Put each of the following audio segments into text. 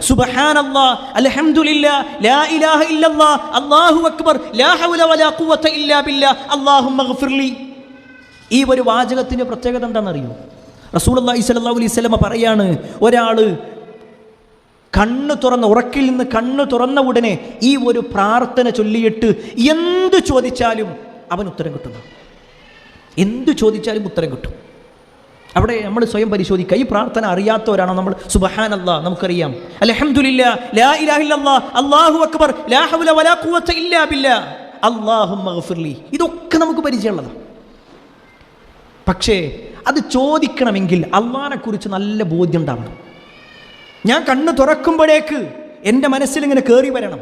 സുബ്ഹാനല്ലാഹ്, അൽഹംദുലില്ലാഹ്, ലാ ഇലാഹ ഇല്ലല്ലാഹ്, അല്ലാഹു അക്ബർ, ലാ ഹൗല വലാ ഖുവത ഇല്ലാ ബില്ലാഹ്, അല്ലാഹുമ്മ ഗ്ഫിർലി. ഈ ഒരു വാചകത്തിന്റെ പ്രത്യേകത എന്താണെന്നറിയോ? റസൂലുള്ളാഹി സ്വല്ലല്ലാഹു അലൈഹി വസല്ലം പറയാണ്, ഒരാൾ ഉറക്കിൽ നിന്ന് കണ്ണ് തുറന്ന ഉടനെ ഈ ഒരു പ്രാർത്ഥന ചൊല്ലിയിട്ട് എന്ത് ചോദിച്ചാലും അവൻ ഉത്തരം കിട്ടുന്നു. എന്ത് ചോദിച്ചാലും ഉത്തരം കിട്ടും. അവിടെ നമ്മൾ സ്വയം പരിശോധിക്കുക. ഈ പ്രാർത്ഥന അറിയാത്തവരാണോ നമ്മൾ? സുബ്ഹാനല്ലാഹ് നമുക്കറിയാം, അൽഹംദുലില്ലാഹ്, ലാ ഇലാഹ ഇല്ലല്ലാഹ്, അല്ലാഹു അക്ബർ, ലാ ഹൗല വലാ ഖുവത ഇല്ലാ ബില്ലാഹ്, അല്ലാഹുമ്മ ഗ്ഫിർലി. ഇതൊക്കെ നമുക്ക് പരിചയമുള്ളതാണ്. പക്ഷേ അത് ചോദിക്കണമെങ്കിൽ അള്ളാഹിനെ കുറിച്ച് നല്ല ബോധ്യം ഉണ്ടാവണം. ഞാൻ കണ്ണ് തുറക്കുമ്പോഴേക്ക് എൻ്റെ മനസ്സിൽ ഇങ്ങനെ കയറി വരണം.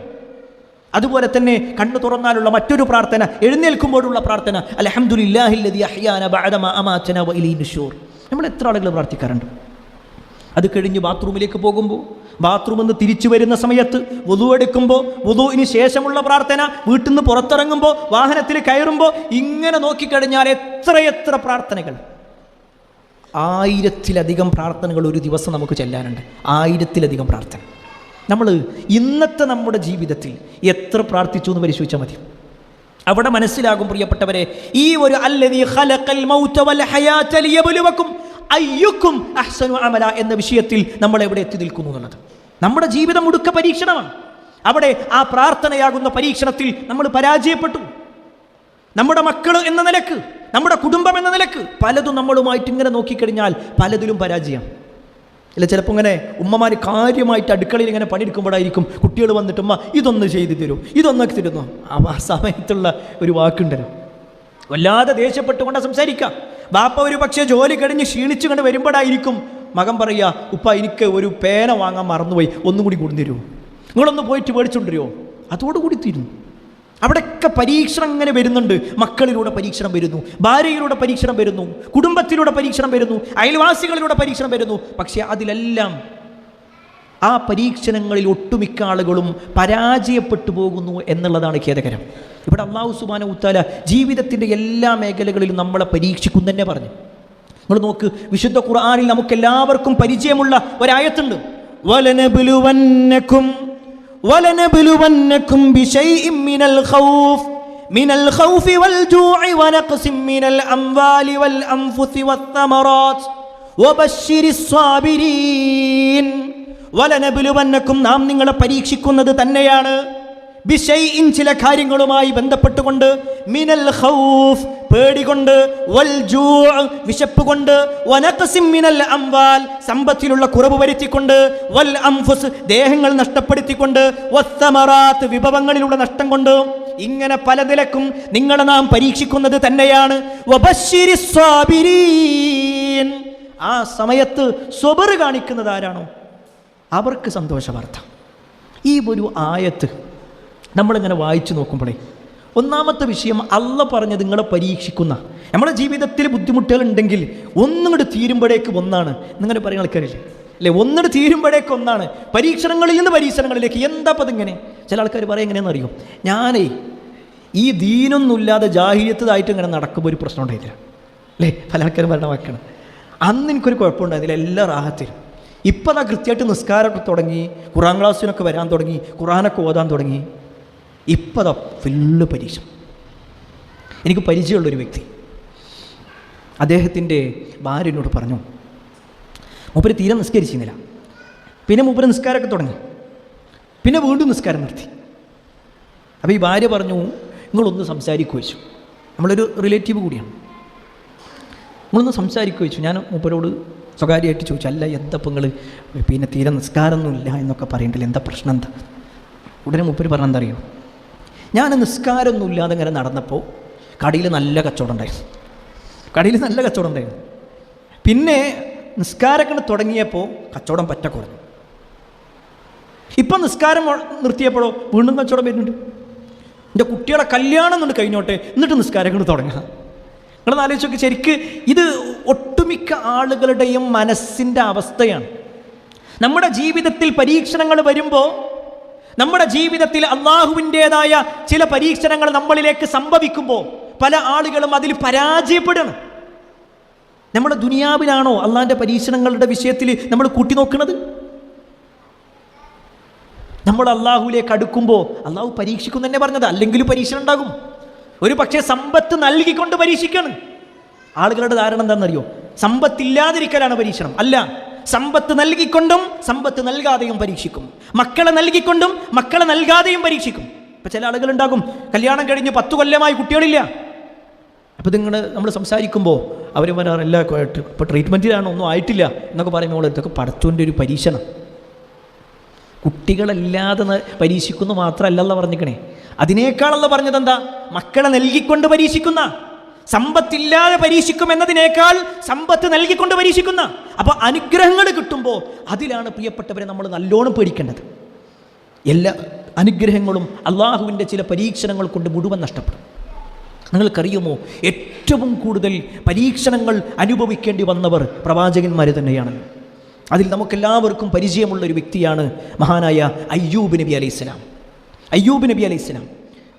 അതുപോലെ തന്നെ കണ്ണ് തുറന്നാലുള്ള മറ്റൊരു പ്രാർത്ഥന, എഴുന്നേൽക്കുമ്പോഴുള്ള പ്രാർത്ഥന, അൽഹംദുലില്ലാഹില്ലദീ അഹ്യാനാ ബഅദമാ അമാതനാ വഇലൈഹി നുശൂർ. നമ്മൾ എത്ര ആളുകൾ പ്രാർത്ഥിക്കാറുണ്ട്? അത് കഴിഞ്ഞ് ബാത്റൂമിലേക്ക് പോകുമ്പോൾ, ബാത്റൂമിൽ നിന്ന് തിരിച്ചു വരുന്ന സമയത്ത്, വുളു എടുക്കുമ്പോൾ, വുളുവിന് ശേഷമുള്ള പ്രാർത്ഥന, വീട്ടിൽ നിന്ന് പുറത്തിറങ്ങുമ്പോൾ, വാഹനത്തിൽ കയറുമ്പോൾ, ഇങ്ങനെ നോക്കിക്കഴിഞ്ഞാൽ എത്രയെത്ര പ്രാർത്ഥനകൾ! 1000-ലധികം പ്രാർത്ഥനകൾ ഒരു ദിവസം നമുക്ക് ചെല്ലാനുണ്ട്. 1000-ലധികം പ്രാർത്ഥന. നമ്മൾ ഇന്നത്തെ നമ്മുടെ ജീവിതത്തിൽ എത്ര പ്രാർത്ഥിച്ചു എന്ന് പരിശോധിച്ചാൽ മതി. അവിടെ മനസ്സിലാകും പ്രിയപ്പെട്ടവരെ, ഈ ഒരു അല്ലദീ ഖലഖൽ മൗത വൽ ഹയാത ലിയബ്ലുവകും അയ്യുക്കും അഹ്സനു അമല എന്ന വിഷയത്തിൽ നമ്മൾ എവിടെ എത്തി നിൽക്കുന്നു എന്നുള്ളത്. നമ്മുടെ ജീവിതം മുഴുക്ക പരീക്ഷണമാണ്. അവിടെ ആ പ്രാർത്ഥനയാകുന്ന പരീക്ഷണത്തിൽ നമ്മൾ പരാജയപ്പെട്ടു. നമ്മുടെ മക്കൾ എന്ന നിലക്ക്, നമ്മുടെ കുടുംബം എന്ന നിലക്ക് പലതും നമ്മളുമായിട്ട് ഇങ്ങനെ നോക്കിക്കഴിഞ്ഞാൽ പലതിലും പരാജയം. അല്ല, ചിലപ്പോൾ ഇങ്ങനെ ഉമ്മമാർ കാര്യമായിട്ട് അടുക്കളയിൽ ഇങ്ങനെ പണിയെടുക്കുമ്പോഴായിരിക്കും കുട്ടികൾ വന്നിട്ട് ഉമ്മ ഇതൊന്ന് ചെയ്തു തരും, ഇതൊന്നൊക്കെ തരുന്നു. ആ സമയത്തുള്ള ഒരു വാക്കുണ്ടല്ലോ, വല്ലാതെ ദേഷ്യപ്പെട്ടുകൊണ്ട് സംസാരിക്കുക. ബാപ്പ ഒരു പക്ഷേ ജോലി കഴിഞ്ഞ് ക്ഷീണിച്ചു കൊണ്ട് വരുമ്പോഴായിരിക്കും മകൻ പറയുക, ഉപ്പ എനിക്ക് ഒരു പേന വാങ്ങാൻ മറന്നുപോയി, ഒന്നും കൂടി കൊണ്ടുതരുമോ, നിങ്ങളൊന്ന് പോയിട്ട് മേടിച്ചുകൊണ്ടുവരുമോ? അതോടുകൂടി തീരുന്നു. അവിടെയൊക്കെ പരീക്ഷണം ഇങ്ങനെ വരുന്നുണ്ട്. മക്കളിലൂടെ പരീക്ഷണം വരുന്നു, ഭാര്യയിലൂടെ പരീക്ഷണം വരുന്നു, കുടുംബത്തിലൂടെ പരീക്ഷണം വരുന്നു, അയൽവാസികളിലൂടെ പരീക്ഷണം വരുന്നു. പക്ഷേ അതിലെല്ലാം ആ പരീക്ഷണങ്ങളിൽ ഒട്ടുമിക്ക ആളുകളും പരാജയപ്പെട്ടു പോകുന്നു എന്നുള്ളതാണ് ഖേദകരം. ഇവിടെ അല്ലാഹു സുബ്ഹാനഹു വ തആല ജീവിതത്തിൻ്റെ എല്ലാ മേഖലകളിലും നമ്മളെ പരീക്ഷിക്കും തന്നെ പറഞ്ഞു. നിങ്ങൾ നോക്ക്, വിശുദ്ധ ഖുർആനിൽ നമുക്കെല്ലാവർക്കും പരിചയമുള്ള ഒരായത്തുണ്ട്, വലനബ്ലുവന്നകും ബിശൈഇൻ മിനൽ ഖൗഫി വൽ ജൂഇ വനഖ്സിൻ മിനൽ അംവാലി വൽ അൻഫുസി വസ്സമറാത്ത് വബശ്ശിരിസ് സ്വാബിരീൻ. വലനബ്ലുവന്നകും, നാം നിങ്ങളെ പരീക്ഷിക്കുന്നത് തന്നെയാണ്, ബിശൈഇൻ, ചില കാര്യങ്ങളുമായി ബന്ധപ്പെട്ടുകൊണ്ട്, മിനൽ ഖൗഫ്, പേടികൊണ്ട്, വൽ ജൂഅ്, വിശപ്പ് കൊണ്ട്, വനഖ്സിൻ മിനൽ അംവാൽ, സമ്പത്തിലുള്ള കുറവ് വരുത്തിക്കൊണ്ട്, വൽ അൻഫുസ്, ദേഹങ്ങൾ നഷ്ടപ്പെടുത്തിക്കൊണ്ട്, വസ്സമറാത്ത്, വിഭവങ്ങളിലുള്ള നഷ്ടം കൊണ്ട്, ഇങ്ങനെ പല നിലക്കും നിങ്ങളെ നാം പരീക്ഷിക്കുന്നത് തന്നെയാണ്. വബശ്ശിരിസ് സ്വാബിരീൻ, ആ സമയത്ത് സ്വബർ കാണിക്കുന്നത് ആരാണോ അവർക്ക് സന്തോഷ വാർത്ത. ഈ ഒരു ആയത്ത് നമ്മളിങ്ങനെ വായിച്ചു നോക്കുമ്പോഴേ ഒന്നാമത്തെ വിഷയം, അള്ള പറഞ്ഞ് നിങ്ങളെ പരീക്ഷിക്കുന്ന, നമ്മുടെ ജീവിതത്തിൽ ബുദ്ധിമുട്ടുകൾ ഉണ്ടെങ്കിൽ ഒന്നുകൂടി തീരുമ്പോഴേക്ക് ഒന്നാണ്. നിങ്ങനെ പറയുന്ന ആൾക്കാരില്ലേ അല്ലേ, ഒന്നുകൂടി തീരുമ്പോഴേക്ക് ഒന്നാണ്. പരീക്ഷണങ്ങളിൽ നിന്ന് പരീക്ഷണങ്ങളിലേക്ക്. എന്താ അപ്പം അതിങ്ങനെ? ചില ആൾക്കാർ പറയാം, എങ്ങനെയാണെന്ന് അറിയോ, ഞാനേ ഈ ദീനൊന്നുമില്ലാതെ ജാഹിലിയത്തായിട്ട് ഇങ്ങനെ നടക്കുമ്പോൾ ഒരു പ്രശ്നം ഉണ്ടായില്ല അല്ലേ. പല ആൾക്കാരും പറഞ്ഞ വാക്കാണ്. അന്ന് എനിക്കൊരു കുഴപ്പമുണ്ടായിരുന്നില്ല, എല്ലാ റാഹത്തിലും. ഇപ്പം അതാ കൃത്യമായിട്ട് നിസ്കാരമൊക്കെ തുടങ്ങി, ഖുർആൻ ക്ലാസ്സിനൊക്കെ വരാൻ തുടങ്ങി, ഖുർആനൊക്കെ ഓതാൻ തുടങ്ങി. ഇപ്പം അതാ ഫുള്ള് പരീക്ഷ. എനിക്ക് പരിചയമുള്ളൊരു വ്യക്തി, അദ്ദേഹത്തിൻ്റെ ഭാര്യനോട് പറഞ്ഞു, മൂപ്പര് തീരെ നിസ്കരിച്ചിരുന്നില്ല. പിന്നെ മൂപ്പര് നിസ്കാരമൊക്കെ തുടങ്ങി, പിന്നെ വീണ്ടും നിസ്കാരം നിർത്തി. അപ്പോൾ ഈ ഭാര്യ പറഞ്ഞു, നിങ്ങളൊന്ന് സംസാരിക്കുക വെച്ചു. നമ്മളൊരു റിലേറ്റീവ് കൂടിയാണ്. നിങ്ങളൊന്ന് സംസാരിക്കുക വെച്ചു. ഞാൻ മൂപ്പരോട് സ്വകാര്യമായിട്ട് ചോദിച്ചു, അല്ല എന്താ ഇപ്പം നിങ്ങൾ പിന്നെ തീരെ നിസ്കാരമൊന്നുമില്ല എന്നൊക്കെ പറയണ്ടല്ലോ, എന്താ പ്രശ്നം എന്താ? ഉടനെ മൂപ്പര് പറഞ്ഞ എന്താ അറിയോ, ഞാൻ നിസ്കാരമൊന്നുമില്ലാതെ ഇങ്ങനെ നടന്നപ്പോൾ കടയിൽ നല്ല കച്ചവടം ഉണ്ടായിരുന്നു. പിന്നെ നിസ്കാരങ്ങൾ തുടങ്ങിയപ്പോൾ കച്ചവടം പറ്റ കുറഞ്ഞു. ഇപ്പം നിസ്കാരം നിർത്തിയപ്പോഴോ വീണ്ടും കച്ചവടം വരുന്നുണ്ട്. എൻ്റെ കുട്ടികളെ കല്യാണം കൊണ്ട് കഴിഞ്ഞോട്ടെ, എന്നിട്ട് നിസ്കാരങ്ങൾ തുടങ്ങുക. നിങ്ങളൊന്ന് ആലോചിച്ച് നോക്കി. ശരിക്ക് ഇത് ഒട്ടുമിക്ക ആളുകളുടെയും മനസ്സിൻ്റെ അവസ്ഥയാണ്. നമ്മുടെ ജീവിതത്തിൽ പരീക്ഷണങ്ങൾ വരുമ്പോൾ, നമ്മുടെ ജീവിതത്തിൽ അള്ളാഹുവിൻ്റേതായ ചില പരീക്ഷണങ്ങൾ നമ്മളിലേക്ക് സംഭവിക്കുമ്പോൾ പല ആളുകളും അതിൽ പരാജയപ്പെടണം. നമ്മുടെ ദുനിയാവിലാണോ അള്ളാഹിൻ്റെ പരീക്ഷണങ്ങളുടെ വിഷയത്തിൽ നമ്മൾ കൂട്ടി നോക്കുന്നത്? നമ്മൾ അള്ളാഹുവിലേക്ക് അടുക്കുമ്പോൾ അള്ളാഹു പരീക്ഷിക്കും തന്നെ പറഞ്ഞത്, അല്ലെങ്കിൽ പരീക്ഷണം ഉണ്ടാകും. ഒരു പക്ഷേ സമ്പത്ത് നൽകിക്കൊണ്ട് പരീക്ഷിക്കണം. ആളുകളുടെ ധാരണ എന്താണെന്നറിയോ? സമ്പത്തില്ലാതിരിക്കലാണ് പരീക്ഷണം. അല്ല, സമ്പത്ത് നൽകിക്കൊണ്ടും സമ്പത്ത് നൽകാതെയും പരീക്ഷിക്കും. മക്കളെ നൽകിക്കൊണ്ടും മക്കളെ നൽകാതെയും പരീക്ഷിക്കും. ഇപ്പം ചില ആളുകളുണ്ടാകും, കല്യാണം കഴിഞ്ഞ് 10 കൊല്ലമായി കുട്ടികളില്ല. അപ്പോൾ നമ്മൾ സംസാരിക്കുമ്പോൾ അവർ പറയാറില്ല, ഇപ്പോൾ ട്രീറ്റ്മെൻറ്റിലാണ്, ഒന്നും ആയിട്ടില്ല എന്നൊക്കെ പറയുമ്പോൾ ഇതൊക്കെ പടച്ചോൻ്റെ ഒരു പരീക്ഷണം. കുട്ടികളല്ലാതെ പരീക്ഷിക്കുന്നു മാത്രമല്ല പറഞ്ഞിരിക്കണേ, അതിനേക്കാളല്ല പറഞ്ഞത് എന്താ? മക്കളെ നൽകിക്കൊണ്ട് പരീക്ഷിക്കുന്ന, സമ്പത്തില്ലാതെ പരീക്ഷിക്കും എന്നതിനേക്കാൾ സമ്പത്ത് നൽകിക്കൊണ്ട് പരീക്ഷിക്കുന്ന. അപ്പോൾ അനുഗ്രഹങ്ങൾ കിട്ടുമ്പോൾ അതിലാണ് പ്രിയപ്പെട്ടവരെ നമ്മൾ നല്ലോണം പേടിക്കേണ്ടത്. എല്ലാ അനുഗ്രഹങ്ങളും അള്ളാഹുവിൻ്റെ ചില പരീക്ഷണങ്ങൾ കൊണ്ട് മുഴുവൻ നഷ്ടപ്പെടും. നിങ്ങൾക്കറിയുമോ, ഏറ്റവും കൂടുതൽ പരീക്ഷണങ്ങൾ അനുഭവിക്കേണ്ടി വന്നവർ പ്രവാചകന്മാർ തന്നെയാണ്. അതിൽ നമുക്കെല്ലാവർക്കും പരിചയമുള്ളൊരു വ്യക്തിയാണ് മഹാനായ അയ്യൂബ് നബി അലൈഹിസ്സലാം. അയ്യൂബ് നബി അലൈഹിസ്സലാം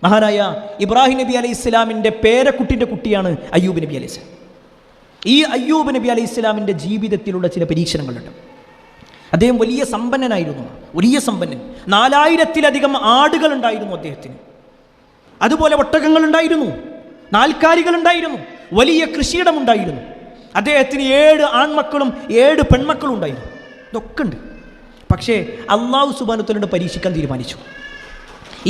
മഹാനായ ഇബ്രാഹിം നബി അലൈഹിസ്സലാമിൻ്റെ പേരക്കുട്ടിൻ്റെ കുട്ടിയാണ് അയ്യൂബ് നബി അലൈഹിസ്സലാം. ഈ അയ്യൂബ് നബി അലൈഹിസ്സലാമിൻ്റെ ജീവിതത്തിലുള്ള ചില പരീക്ഷണങ്ങളുണ്ട്. അദ്ദേഹം വലിയ സമ്പന്നനായിരുന്നു, വലിയ സമ്പന്നൻ. 4000-ലധികം ആടുകൾ ഉണ്ടായിരുന്നു അദ്ദേഹത്തിന്. അതുപോലെ ഒട്ടകങ്ങളുണ്ടായിരുന്നു, നാൽക്കാലികളുണ്ടായിരുന്നു, വലിയ കൃഷിയിടമുണ്ടായിരുന്നു. അദ്ദേഹത്തിന് 7 ആൺമക്കളും 7 പെൺമക്കളും ഉണ്ടായിരുന്നു. ഇതൊക്കെ ഉണ്ട്. പക്ഷേ അല്ലാഹു സുബ്ഹാനഹു വ തആല പരീക്ഷിക്കാൻ തീരുമാനിച്ചു.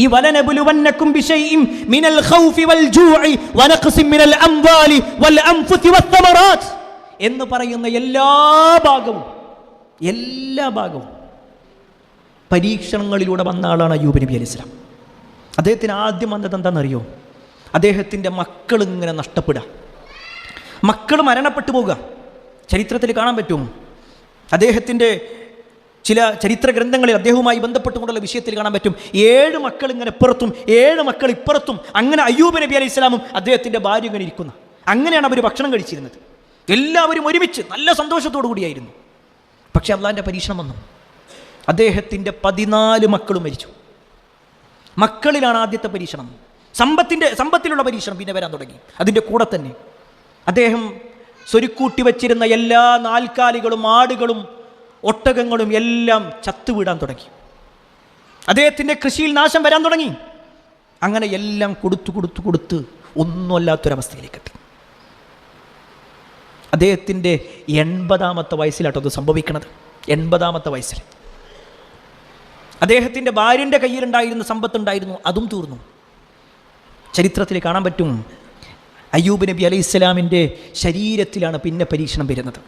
ഈ വലനബുലുവന്നകും ബിശൈഇൻ മിനൽ ഖൗഫി വൽ ജൂഇ വനഖ്സിൻ മിനൽ അംവാലി വൽ അൻഫുസി വസ്സമറാത്ത് എന്ന് പറയുന്ന എല്ലാ ഭാഗവും പരീക്ഷണങ്ങളിലൂടെ വന്ന ആളാണ് അയ്യൂബ് നബി അലൈഹിസ്സലാം. അദ്ദേഹത്തിന് ആദ്യം വന്നത് എന്താണെന്നറിയോ? അദ്ദേഹത്തിൻ്റെ മക്കളിങ്ങനെ നഷ്ടപ്പെടുക, മക്കൾ മരണപ്പെട്ടു പോകുക. ചരിത്രത്തിൽ കാണാൻ പറ്റും. അദ്ദേഹത്തിൻ്റെ ചില ചരിത്ര ഗ്രന്ഥങ്ങളിൽ അദ്ദേഹവുമായി ബന്ധപ്പെട്ടുകൊണ്ടുള്ള വിഷയത്തിൽ കാണാൻ പറ്റും. 7 മക്കൾ ഇങ്ങനെ ഇപ്പുറത്തും 7 മക്കൾ ഇപ്പുറത്തും. അങ്ങനെ അയ്യൂബ് നബി അലൈഹി സ്വലാമും അദ്ദേഹത്തിൻ്റെ ഭാര്യ ഇങ്ങനെ ഇരിക്കുന്ന. അങ്ങനെയാണ് അവർ ഭക്ഷണം കഴിച്ചിരുന്നത്. എല്ലാവരും ഒരുമിച്ച് നല്ല സന്തോഷത്തോടു കൂടിയായിരുന്നു. പക്ഷെ അള്ളാഹിൻ്റെ പരീക്ഷണം വന്നു. അദ്ദേഹത്തിൻ്റെ 14 മക്കളും മരിച്ചു. മക്കളിലാണ് ആദ്യത്തെ പരീക്ഷണം. സമ്പത്തിലുള്ള പരീക്ഷണം പിന്നെ വരാൻ തുടങ്ങി. അതിൻ്റെ കൂടെ തന്നെ അദ്ദേഹം സ്വരുക്കൂട്ടി വച്ചിരുന്ന എല്ലാ നാൽക്കാലികളും ആടുകളും ഒട്ടകങ്ങളും എല്ലാം ചത്തുവീടാൻ തുടങ്ങി. അദ്ദേഹത്തിൻ്റെ കൃഷിയിൽ നാശം വരാൻ തുടങ്ങി. അങ്ങനെ എല്ലാം കൊടുത്ത് ഒന്നുമല്ലാത്തൊരവസ്ഥയിലേക്കെത്തി. അദ്ദേഹത്തിൻ്റെ 80-ാമത്തെ വയസ്സിലാട്ടോ അത് സംഭവിക്കുന്നത്. 80-ാമത്തെ വയസ്സിൽ അദ്ദേഹത്തിൻ്റെ ഭാര്യൻ്റെ കയ്യിലുണ്ടായിരുന്ന സമ്പത്തുണ്ടായിരുന്നു, അതും തീർന്നു. ചരിത്രത്തിൽ കാണാൻ പറ്റും, അയ്യൂബ് നബി അലൈഹി സ്വലാമിൻ്റെ ശരീരത്തിലാണ് പിന്നെ പരീക്ഷണം വരുന്നത്.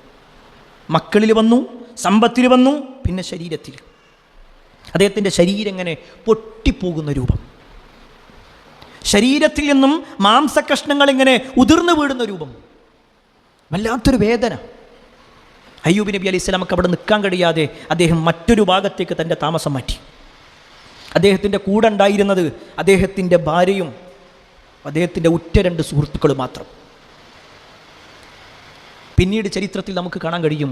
മക്കളിൽ വന്നു, സമ്പത്തിൽ വന്നു, പിന്നെ ശരീരത്തിൽ. അദ്ദേഹത്തിൻ്റെ ശരീരം ഇങ്ങനെ പൊട്ടിപ്പോകുന്ന രൂപം, ശരീരത്തിൽ നിന്നും മാംസകഷ്ണങ്ങൾ ഇങ്ങനെ ഉതിർന്നു വീഴുന്ന രൂപം, വല്ലാത്തൊരു വേദന. അയ്യൂബ് നബി അലൈഹി സ്വലാമക്ക് അവിടെ നിൽക്കാൻ കഴിയാതെ അദ്ദേഹം മറ്റൊരു ഭാഗത്തേക്ക് തൻ്റെ താമസം മാറ്റി. അദ്ദേഹത്തിൻ്റെ കൂടെ ഉണ്ടായിരുന്നത് അദ്ദേഹത്തിൻ്റെ ഭാര്യയും അദ്ദേഹത്തിൻ്റെ ഉറ്റ 2 സുഹൃത്തുക്കൾ മാത്രം. പിന്നീട് ചരിത്രത്തിൽ നമുക്ക് കാണാൻ കഴിയും,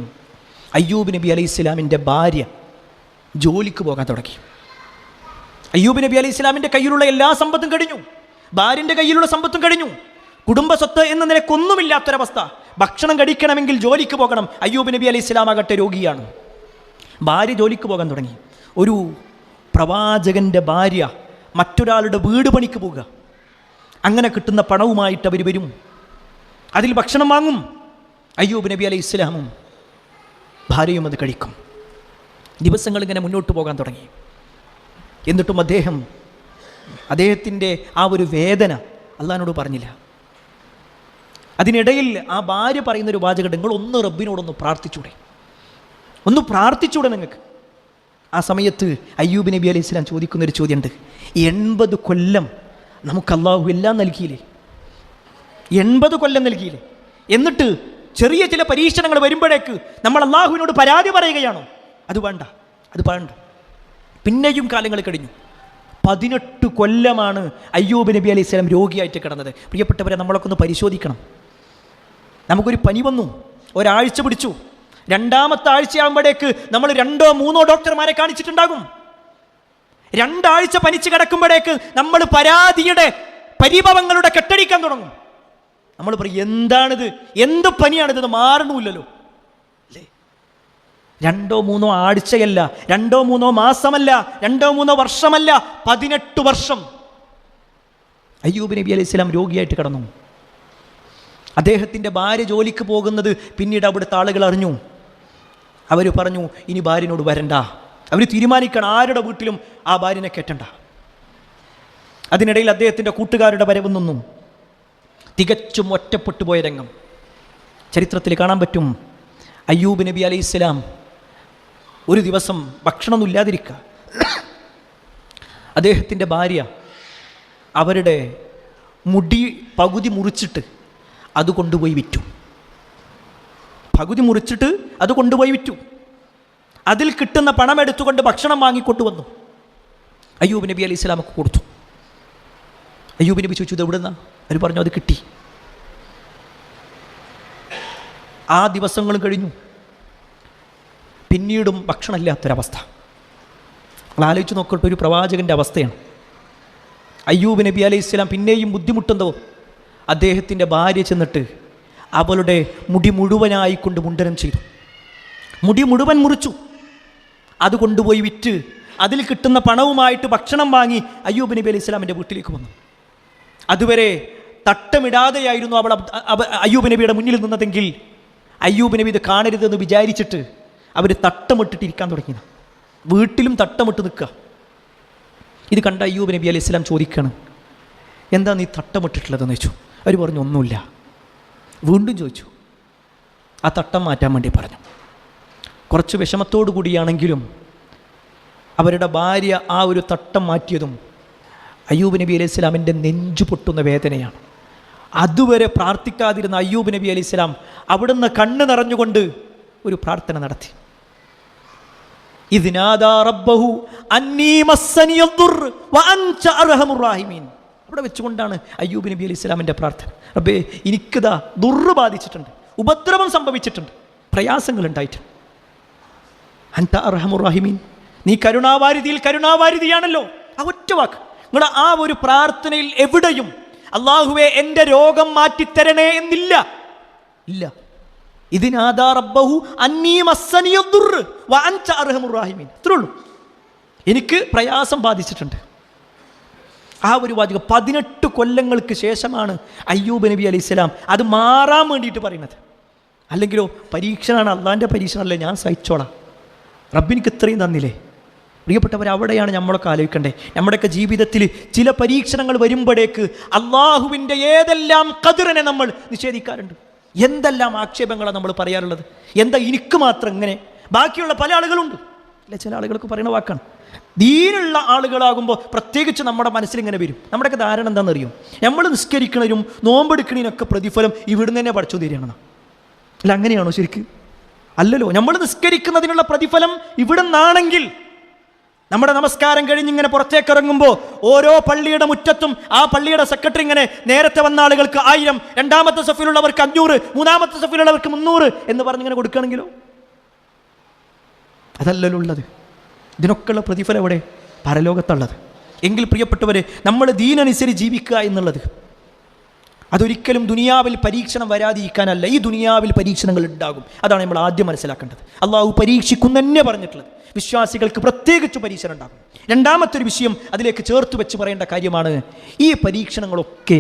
അയ്യൂബ് നബി അലൈഹി സ്വലാമിൻ്റെ ഭാര്യ ജോലിക്ക് പോകാൻ തുടങ്ങി. അയ്യൂബ് നബി അലൈഹി സ്വലാമിൻ്റെ കയ്യിലുള്ള എല്ലാ സമ്പത്തും കഴിഞ്ഞു, ഭാര്യൻ്റെ കയ്യിലുള്ള സമ്പത്തും കഴിഞ്ഞു. കുടുംബ സ്വത്ത് എന്ന നിലക്കൊന്നുമില്ലാത്തൊരവസ്ഥ. ഭക്ഷണം കഴിക്കണമെങ്കിൽ ജോലിക്ക് പോകണം. അയ്യൂബ് നബി അലൈഹി സ്വലാം ആകട്ടെ രോഗിയാണ്. ഭാര്യ ജോലിക്ക് പോകാൻ തുടങ്ങി. ഒരു പ്രവാചകൻ്റെ ഭാര്യ മറ്റൊരാളുടെ വീട് പണിക്ക് പോകുക. അങ്ങനെ കിട്ടുന്ന പണവുമായിട്ട് അവർ വരും, അതിൽ ഭക്ഷണം വാങ്ങും. അയ്യൂബ് നബി അലൈഹി സ്വലാമും ഭാര്യയും അത് കഴിക്കും. ദിവസങ്ങൾ ഇങ്ങനെ മുന്നോട്ട് പോകാൻ തുടങ്ങി. എന്നിട്ടും അദ്ദേഹത്തിൻ്റെ ആ ഒരു വേദന അള്ളാഹിനോട് പറഞ്ഞില്ല. അതിനിടയിൽ ആ ഭാര്യ പറയുന്നൊരു വാചകം, നിങ്ങൾ റബ്ബിനോടൊന്ന് പ്രാർത്ഥിച്ചൂടെ, ഒന്ന് പ്രാർത്ഥിച്ചൂടെ നിങ്ങൾക്ക്. ആ സമയത്ത് അയ്യൂബ് നബി അലൈഹി സ്വലാം ചോദിക്കുന്നൊരു ചോദ്യമുണ്ട്. 80 കൊല്ലം നമുക്ക് അള്ളാഹു എല്ലാം നൽകിയില്ലേ? 80 കൊല്ലം നൽകിയില്ലേ? എന്നിട്ട് ചെറിയ ചില പരീക്ഷണങ്ങൾ വരുമ്പോഴേക്ക് നമ്മൾ അള്ളാഹുവിനോട് പരാതി പറയുകയാണോ? അത് വേണ്ട. പിന്നെയും കാലങ്ങൾ കഴിഞ്ഞു. 18 കൊല്ലമാണ് അയ്യൂബ് നബി അലൈഹി സ്വലാം രോഗിയായിട്ട് കിടന്നത്. പ്രിയപ്പെട്ടവരെ, നമ്മളൊക്കെ ഒന്ന് പരിശോധിക്കണം. നമുക്കൊരു പനി വന്നു, ഒരാഴ്ച പിടിച്ചു. 2ാമത്തെ ആഴ്ചയാകുമ്പോഴേക്ക് നമ്മൾ 2-3 ഡോക്ടർമാരെ കാണിച്ചിട്ടുണ്ടാകും. 2 ആഴ്ച പനിച്ച് കിടക്കുമ്പോഴേക്ക് നമ്മൾ പരാതിയുടെ പരിഭവങ്ങളുടെ കെട്ടടിക്കാൻ തുടങ്ങും. നമ്മൾ പറയും, എന്താണിത്, എന്ത് പനിയാണിത്, മാറണമില്ലല്ലോ അല്ലേ? 2-3 ആഴ്ചയല്ല, 2-3 മാസമല്ല, 2-3 വർഷമല്ല, 18 വർഷം അയ്യൂബ് നബി അലൈഹി സ്വലാം രോഗിയായിട്ട് കിടന്നു. അദ്ദേഹത്തിൻ്റെ ഭാര്യ ജോലിക്ക് പോകുന്നത് പിന്നീട് അവിടുത്തെ ആളുകൾ അറിഞ്ഞു. അവർ പറഞ്ഞു, ഇനി ഭാര്യനോട് വരണ്ട. അവർ തീരുമാനിക്കണം ആരുടെ വീട്ടിലും ആ ഭാര്യനെ കെട്ടണ്ട. അതിനിടയിൽ അദ്ദേഹത്തിൻ്റെ കൂട്ടുകാരുടെ വരവ് നിന്നു. തികച്ചും ഒറ്റപ്പെട്ടു പോയ രംഗം ചരിത്രത്തിൽ കാണാൻ പറ്റും. അയ്യൂബ് നബി അലൈഹി സ്വലാം ഒരു ദിവസം ഭക്ഷണമൊന്നും ഇല്ലാതിരിക്കുക. അദ്ദേഹത്തിൻ്റെ ഭാര്യ അവരുടെ മുടി പകുതി മുറിച്ചിട്ട് അത് കൊണ്ടുപോയി വിറ്റു. അത് കൊണ്ടുപോയി വിറ്റു. അതിൽ കിട്ടുന്ന പണം എടുത്തുകൊണ്ട് ഭക്ഷണം വാങ്ങിക്കൊണ്ടുവന്നു. അയ്യൂബ് നബി അലൈഹി സ്വലാമൊക്കെ കൊടുത്തു. അയ്യൂബ് നബി ചോദിച്ചു, ഇത് എവിടുന്നാ? അവർ പറഞ്ഞു, അത് കിട്ടി. ആ ദിവസങ്ങളും കഴിഞ്ഞു. പിന്നീടും ഭക്ഷണമില്ലാത്തൊരവസ്ഥ. നിങ്ങൾ ആലോചിച്ച് നോക്കട്ടെ, ഒരു പ്രവാചകൻ്റെ അവസ്ഥയാണ്. അയ്യൂബ് നബി അലൈഹി സ്വലാം പിന്നെയും ബുദ്ധിമുട്ടുന്നോ, അദ്ദേഹത്തിൻ്റെ ഭാര്യ ചെന്നിട്ട് അവളുടെ മുടി മുഴുവനായിക്കൊണ്ട് മുണ്ഡനം ചെയ്തു. മുടി മുഴുവൻ മുറിച്ചു. അത് കൊണ്ടുപോയി വിറ്റ് അതിൽ കിട്ടുന്ന പണവുമായിട്ട് ഭക്ഷണം വാങ്ങി അയ്യൂബ് നബി അലൈഹി സ്വലാമിൻ്റെ വീട്ടിലേക്ക് വന്നു. അതുവരെ തട്ടമിടാതെയായിരുന്നു അവൾ അയ്യൂബ് നബിയുടെ മുന്നിൽ നിന്നതെങ്കിൽ അയ്യൂബ് നബി ഇത് കാണരുതെന്ന് വിചാരിച്ചിട്ട് അവർ തട്ടമിട്ടിട്ടിരിക്കാൻ തുടങ്ങി. വീട്ടിലും തട്ടമിട്ട് നിൽക്കുക. ഇത് കണ്ട അയ്യൂബ് നബി അലൈഹി സ്വലാം ചോദിക്കണം, എന്താ നീ തട്ടമിട്ടിട്ടുള്ളതെന്ന് ചോദിച്ചു. അവർ പറഞ്ഞു, ഒന്നുമില്ല. വീണ്ടും ചോദിച്ചു. ആ തട്ടം മാറ്റാൻ വേണ്ടി പറഞ്ഞു. കുറച്ച് വിഷമത്തോടു കൂടിയാണെങ്കിലും അവരുടെ ഭാര്യ ആ ഒരു തട്ടം മാറ്റിയതും അയ്യൂബ് നബി അലൈഹി സ്വലാമിൻ്റെ നെഞ്ചു പൊട്ടുന്ന വേദനയാണ്. അതുവരെ പ്രാർത്ഥിക്കാതിരുന്ന അയ്യൂബ് നബി അലൈഹി സ്വലാം അവിടുന്ന് കണ്ണ് നിറഞ്ഞുകൊണ്ട് ഒരു പ്രാർത്ഥന നടത്തി. ഇദ്നാദാ റബ്ബഹു അന്നീ മസ്സനിയദ്ദുർ വഅൻത അർഹമുർ റഹീമീൻ. അവിടെ വെച്ചുകൊണ്ടാണ് അയ്യൂബ് നബി അലൈഹി സ്വലാമിൻ്റെ പ്രാർത്ഥന. റബ്ബേ, എനിക്കിതാ ദുർറ് ബാധിച്ചിട്ടുണ്ട്, ഉപദ്രവം സംഭവിച്ചിട്ടുണ്ട്, പ്രയാസങ്ങൾ ഉണ്ടായിട്ടുണ്ട്. അൻത അർഹമുർ റഹീമീൻ, നീ കരുണാവാരിധിയിൽ കരുണാവാരിധിയാണല്ലോ. ആ ഒറ്റ വാക്ക് നിങ്ങളുടെ ആ ഒരു പ്രാർത്ഥനയിൽ എവിടെയും അല്ലാഹുവേ എൻ്റെ രോഗം മാറ്റിത്തരണേ എന്നില്ല. ഇല്ല. ഇതിനാദാ റബ്ബഹു അന്നീ മസ്സനിയദ്ദുർ വഅൻത അർഹമുർ റഹീമീൻ. ഇത്രേ ഉള്ളൂ. എനിക്ക് പ്രയാസം ബാധിച്ചിട്ടുണ്ട്. ആ ഒരു വാചകം 18 കൊല്ലങ്ങൾക്ക് ശേഷമാണ് അയ്യൂബ് നബി അലൈഹി സ്വലാം അത് മാറാൻ വേണ്ടിയിട്ട് പറയുന്നത്. അല്ലെങ്കിലോ പരീക്ഷണമാണ്, അള്ളാൻ്റെ പരീക്ഷണമല്ലേ, ഞാൻ സഹിച്ചോളാം, റബ്ബിനിക്ക് ഇത്രയും തന്നില്ലേ. പ്രിയപ്പെട്ടവർ, അവിടെയാണ് നമ്മളൊക്കെ ആലോചിക്കേണ്ടത്. നമ്മുടെയൊക്കെ ജീവിതത്തിൽ ചില പരീക്ഷണങ്ങൾ വരുമ്പോഴേക്ക് അള്ളാഹുവിൻ്റെ ഏതെല്ലാം ഖദറിനെ നമ്മൾ നിഷേധിക്കാറുണ്ട്. എന്തെല്ലാം ആക്ഷേപങ്ങളാണ് നമ്മൾ പറയാറുള്ളത്. എന്താ എനിക്ക് മാത്രം ഇങ്ങനെ, ബാക്കിയുള്ള പല ആളുകളുണ്ട്. അല്ലെ, ചില ആളുകൾക്ക് പറയുന്ന വാക്കാണ്. ദീനുള്ള ആളുകളാകുമ്പോൾ പ്രത്യേകിച്ച് നമ്മുടെ മനസ്സിലിങ്ങനെ വരും. നമ്മുടെയൊക്കെ ധാരണ എന്താണെന്നറിയും, നമ്മൾ നിസ്കരിക്കണതിനും നോമ്പെടുക്കണതിനൊക്കെ പ്രതിഫലം ഇവിടുന്ന് തന്നെ പഠിച്ചു തരികയാണ്. അല്ല, അങ്ങനെയാണോ ശരിക്ക്? അല്ലല്ലോ. നമ്മൾ നിസ്കരിക്കുന്നതിനുള്ള പ്രതിഫലം ഇവിടെ നിന്നാണെങ്കിൽ നമ്മുടെ നമസ്കാരം കഴിഞ്ഞിങ്ങനെ പുറത്തേക്ക് ഇറങ്ങുമ്പോൾ ഓരോ പള്ളിയുടെ മുറ്റത്തും ആ പള്ളിയുടെ സെക്രട്ടറി ഇങ്ങനെ നേരത്തെ വന്ന ആളുകൾക്ക് 1000, രണ്ടാമത്തെ സഫിലുള്ളവർക്ക് 500, മൂന്നാമത്തെ സഫിലുള്ളവർക്ക് 300 എന്ന് പറഞ്ഞിങ്ങനെ കൊടുക്കുകയാണെങ്കിലോ? അതല്ലല്ലോ ഉള്ളത്. ഇതിനൊക്കെയുള്ള പ്രതിഫലം എവിടെ? പരലോകത്തുള്ളത്. എങ്കിൽ പ്രിയപ്പെട്ടവരെ, നമ്മൾ ദീനനുസരിച്ച് ജീവിക്കുക എന്നുള്ളത് അതൊരിക്കലും ദുനിയാവിൽ പരീക്ഷണം വരാതിരിക്കാനല്ല. ഈ ദുനിയാവിൽ പരീക്ഷണങ്ങൾ ഉണ്ടാകും. അതാണ് നമ്മൾ ആദ്യം മനസ്സിലാക്കേണ്ടത്. അള്ളാഹു പരീക്ഷിക്കും തന്നെ പറഞ്ഞിട്ടുള്ളത്. വിശ്വാസികൾക്ക് പ്രത്യേകിച്ച് പരീക്ഷണം ഉണ്ടാകും. രണ്ടാമത്തെ ഒരു വിഷയം അതിലേക്ക് ചേർത്ത് വെച്ച് പറയേണ്ട കാര്യമാണ്, ഈ പരീക്ഷണങ്ങളൊക്കെ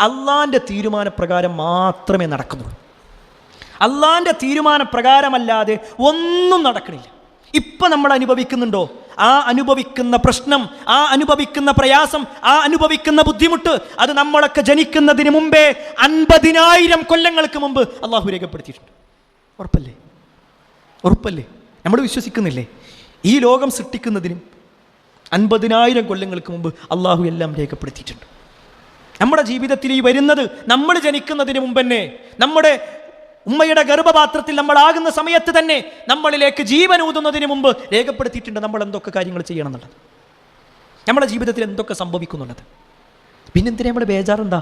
അള്ളാൻ്റെ തീരുമാനപ്രകാരം മാത്രമേ നടക്കുന്നുള്ളൂ. അള്ളാൻ്റെ തീരുമാനപ്രകാരമല്ലാതെ ഒന്നും നടക്കണില്ല. ഇപ്പം നമ്മൾ അനുഭവിക്കുന്നുണ്ടോ, ആ അനുഭവിക്കുന്ന പ്രശ്നം, ആ അനുഭവിക്കുന്ന പ്രയാസം, ആ അനുഭവിക്കുന്ന ബുദ്ധിമുട്ട്, അത് നമ്മളൊക്കെ ജനിക്കുന്നതിന് മുമ്പേ 50,000 കൊല്ലങ്ങൾക്ക് മുമ്പ് അള്ളാഹു രേഖപ്പെടുത്തിയിട്ടുണ്ട്. ഉറപ്പല്ലേ? ഉറപ്പല്ലേ? നമ്മൾ വിശ്വസിക്കുന്നില്ലേ? ഈ ലോകം സൃഷ്ടിക്കുന്നതിനും 50,000 കൊല്ലങ്ങൾക്ക് മുമ്പ് അള്ളാഹു എല്ലാം രേഖപ്പെടുത്തിയിട്ടുണ്ട്. നമ്മുടെ ജീവിതത്തിൽ ഈ വരുന്നത് നമ്മൾ ജനിക്കുന്നതിന് മുമ്പ് തന്നെ, നമ്മുടെ ഉമ്മയുടെ ഗർഭപാത്രത്തിൽ നമ്മളാകുന്ന സമയത്ത് തന്നെ നമ്മളിലേക്ക് ജീവൻ ഊതുന്നതിന് മുമ്പ് രേഖപ്പെടുത്തിയിട്ടുണ്ട് നമ്മൾ എന്തൊക്കെ കാര്യങ്ങൾ ചെയ്യണം എന്നുള്ളത്, നമ്മുടെ ജീവിതത്തിൽ എന്തൊക്കെ സംഭവിക്കുന്നുള്ളത്. പിന്നെന്തിനാ നമ്മുടെ ബേജാറെന്താ?